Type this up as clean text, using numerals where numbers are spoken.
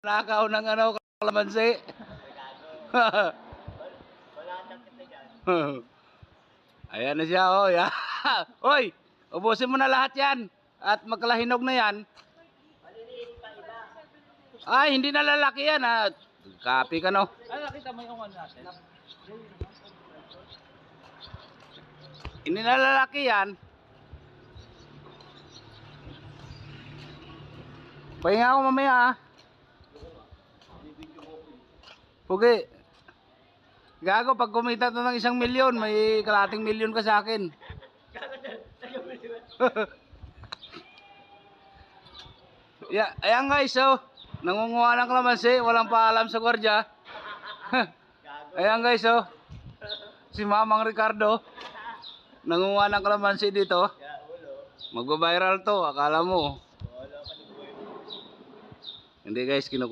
Nakaw ng ano, kalamansi. Ayan na siya, oh. Yeah. Hoy, ubusin mo na lahat yan. At magkalahinog na yan. Ay, hindi na lalaki yan, ha. Copy ka, no? Ay, nakita mo yung ano natin? Hindi na lalaki yan. Pahinga ako mamaya, ha. Pugi. Gago, pag kumita ito ng 1 milyon, may kalating milyon ka sa akin. Yeah, ayan guys, so nangunguha ng kalamansi, walang paalam sa gwardiya. Ayan guys, so si Mamang Ricardo nangunguha ng kalamansi dito. Magba-viral to, akala mo. Hindi guys, kinukuha.